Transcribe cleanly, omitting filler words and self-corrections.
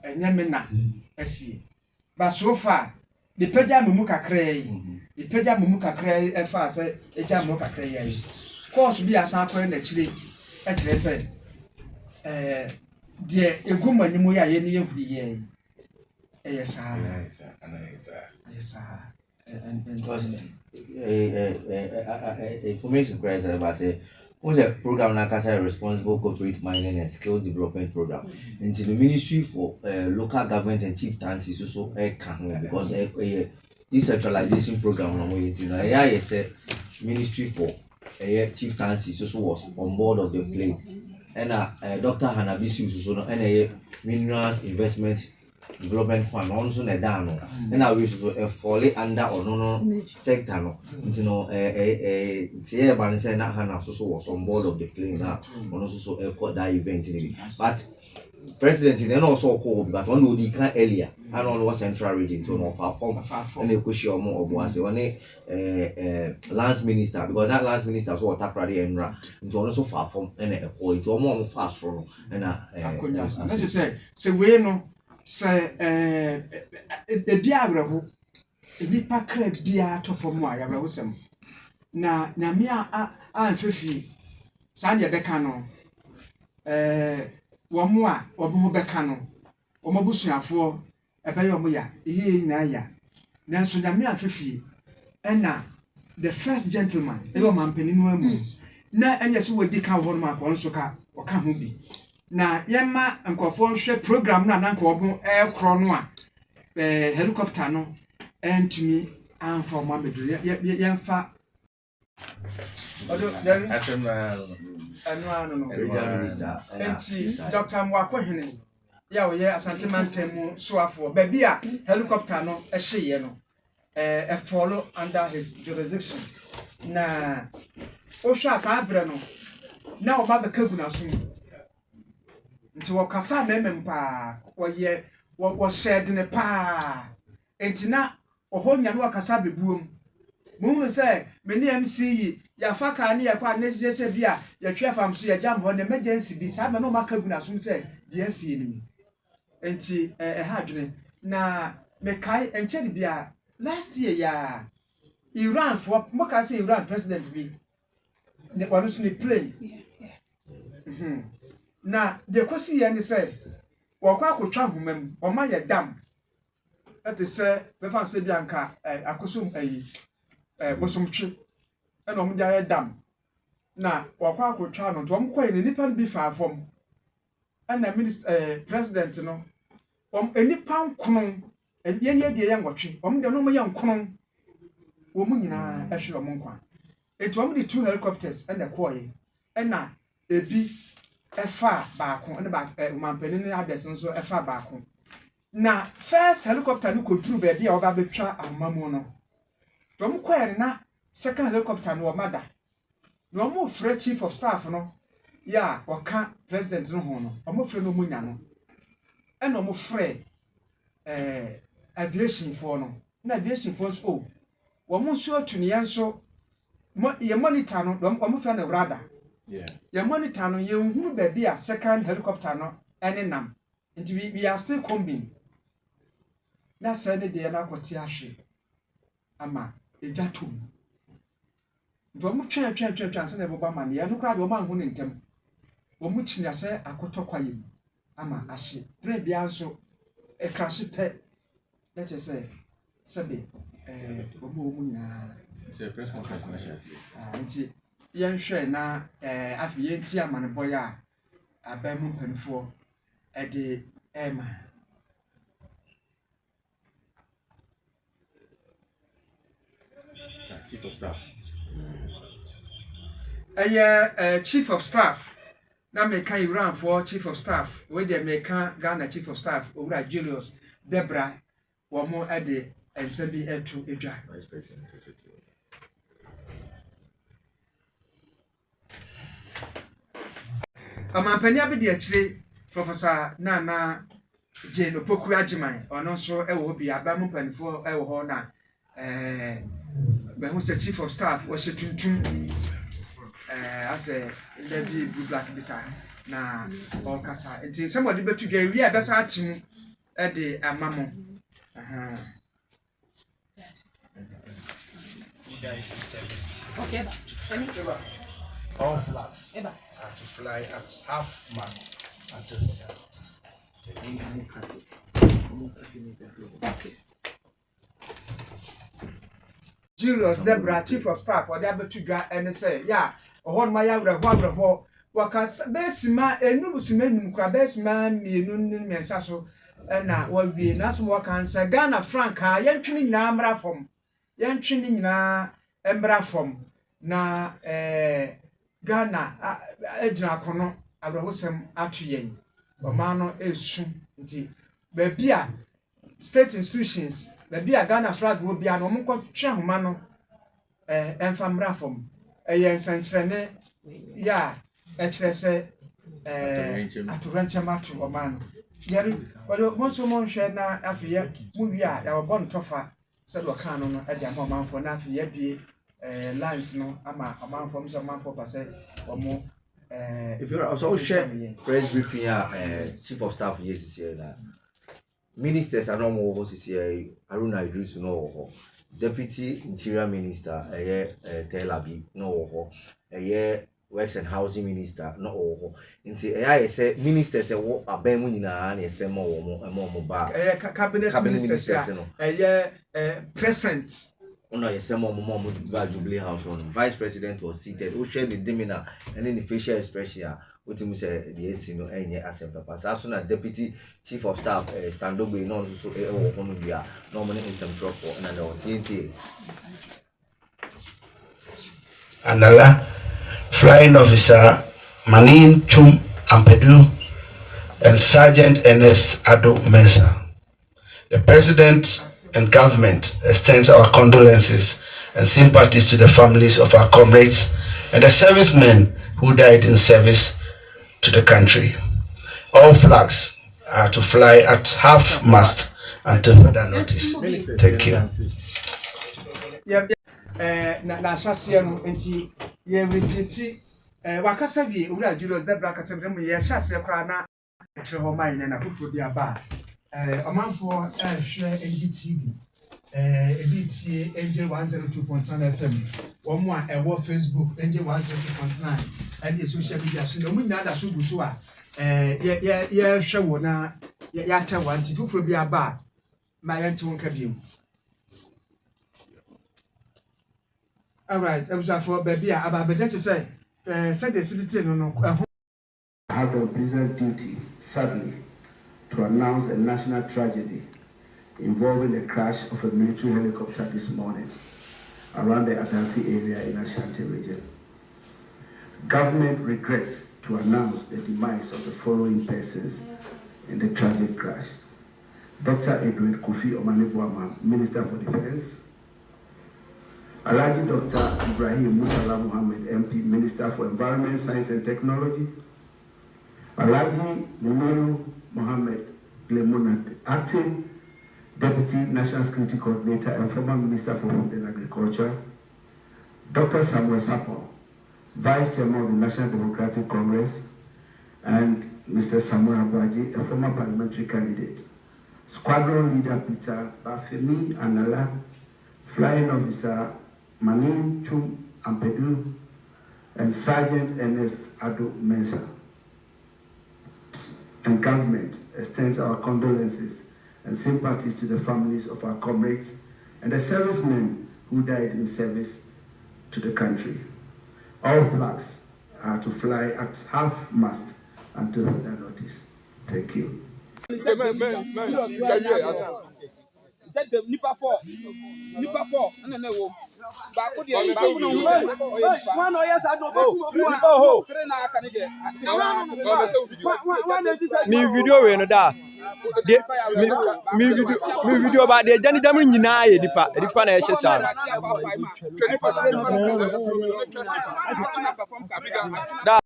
enyemena esi but so far the peja mumu kakra yi the peja mumu kakra e fa se eja mumu kakra yi course bi asan akore na chire e chire se de eguma ni mu ya ye ni ehuri ye yes information crisis about say what's a program like as a responsible corporate mining and skills development program into the ministry for local government and chieftaincies also because decentralization program no way you know yeah say ministry for chieftaincies also was on board of the plane and Dr. Hanabisi also and minerals investment development fund also na down no and I wish to fall under or no sector no you know tie ban say na Hana so was on board of the plane now on also airport that event but president then also called but one would can earlier and on was central region to no far from and a question more Obuasi one lance minister because that lance minister so attack ready and into also far from and a point or more fast from and let's say we no say bia abraho nipa kra bia to fom a yabraho sem na nyame a amfefi sa de beka no womo a obo beka no womo busuafo ebe yomo ya eyi nyina ya nanso nyame amfefi na the first gentleman ebe mampani no amu na enye so wodi ka ho no ma ko nso ka o ka ho bi na yema nkofo nhwe program na nanka obo ekro no a helicopter no entumi anfa mo amedu yemfa odo then minister enti Dr. Mwakohene ya wo ye Asante Mantemu soafo baby a helicopter no ehye no follow under his jurisdiction na o hwa asabre no na o ba beka guna so nti wo kasa memem pa wo shed ne pa enti na oho nya no kasa bebuom mu se meni MC yi ya faka ne ya kwa neje se bia ya twa fam so ya jam ho ne emergency bi sa me no maka guna so se de asi ni enti ha dwene na me kai enche bia last year ya Iran for moka say Iran president bi ne wanu so ne plane na de kosi ye ni say wakwa akotwa homam o ma ye dam ete se be fan se bia nka akosum ayi bosomtwe e no mo dia dam na wakwa akotwa no to mo koy ne nipa bi fa afom ana minister president no enipa nkono ye ne de ye ngotwe de no mo ye nkono wo mu nyina ehwe mo nkwa etu mo de 2 helicopters and the koy na ebi efa baako ene ba mampani ne adeson so efa baako na first helicopter no koduru be bia oba betwa amamu no to mo kwere na second helicopter no mada no mo free chief of staff no ya waka president no ho no mo free no munya no ene mo free aviation for no na aviation for so wo mo so atuniye nso ye monitor no wo mo free na radar ya monitor no ye nhuru ba bia second helicopter no ene nam nti we are still combing na say ne de na kwoti ahwe ama ejatum do mo twa se na boba man ye no kra do ma hu ne ntem wo mu chinya se akotokwaye ama ahye pre bia nso e crash pe let us say sabe wo mu nya se press conference na shasi nti yenhwe na afi yenti amane boy a abamu mpanifo de ema chief of staff chief of staff na meka Iran for chief of staff we dey meka Ghana chief of staff Owura Julius Debra wo mo de ensabi etu edwa vice president amampanya bi de akire Professor Nana Jane Opoku Ajiman ono nso ewo bi abamu mpanifo ewo ho na who the chief of staff was a tuntum as a blue black beside na okasa nti somebody betu ga wi a besa atim e de amamo Okay, all flags are to fly at half mast until further notice. Julius Debra, Chief of Staff, or the Abetuga, and say, yeah, or my abra, Wakas, Bessima, and Nubusimen, Crabesman, me, Nun, Sasso, and now what be Nasmo cancer, Ghana Franca, young training Nambra from, young training na Embra from, na Ghana, Edna Cono, Abrahosem Atuyen, Omano is soon, baby, state institutions. Baby a Ghana flag will be an omukwa twahoma enfamra fom yensankyerene ya ekire se atorenche matu omano yeri odo monso monhwe na afiye muwi a ya wobon tofa se do kan no e dia omanfo na afiye bie lines no ama omanfo mso omanfo pase omo if you also share press briefing chief of staff yes here that ministers are not more here. Aruna Idris no deputy interior minister Telabi no works and housing minister no nti say ministers say wo abemu nyina na say mo ba cabinet ministers no present no say mo ba Jubilee House on vice president was seated who shared the demeanor and in the facial expression what you say the AC no enye assembly pass as soon as deputy chief of staff stand up no so wo hono bia no mo in some trouble na no TNT Anala flying officer Manin Chum Ampedu and Sergeant Ernest Ado Mensah. The president and government extends our condolences and sympathies to the families of our comrades and the servicemen who died in service to the country. All flags are to fly at half mast until further notice. Thank you. Na shasia no enti ye repeat wakasa wie owura Julius Debra kasa bi mu ye shasia kra na tre ho mai na fufu bi aba omanfo hwe NGTV ebitie Angel 102.9 FM omo a ewo Facebook Angel 102.9 and social media so no mu nyina da so guso a ye hwe wo na ya ta wanti fufu bi aba ma yenti wonka biu. All right, I was for baby about to say said the city no I have the unpleasant duty, sadly, to announce a national tragedy involving the crash of a military helicopter this morning around the Adansi area in Ashanti region. Government regrets to announce the demise of the following persons in the tragic crash. Dr. Edward Kofi Omane Boamah, Minister for Defense; Alhaji Dr. Ibrahim Mutala Muhammad, MP, Minister for Environment, Science and Technology; Alhaji Mumeru Mohammed Lemonad, Acting Deputy National Security Coordinator and former Minister for Food and Agriculture; Dr. Samuel Sapo, Vice Chairman of the National Democratic Congress; and Mr. Samuel Abuaji, a former parliamentary candidate; Squadron Leader Peter Bafemi Anala, Flying Officer Manin Chum Ampedu, and Sergeant Ernest Ado Mensah. And government extends our condolences and sympathies to the families of our comrades and the servicemen who died in service to the country. All flags are to fly at half mast until further notice. Thank you. Me video we no da me video ba de jani jam nyina ye dipa na ye hye sa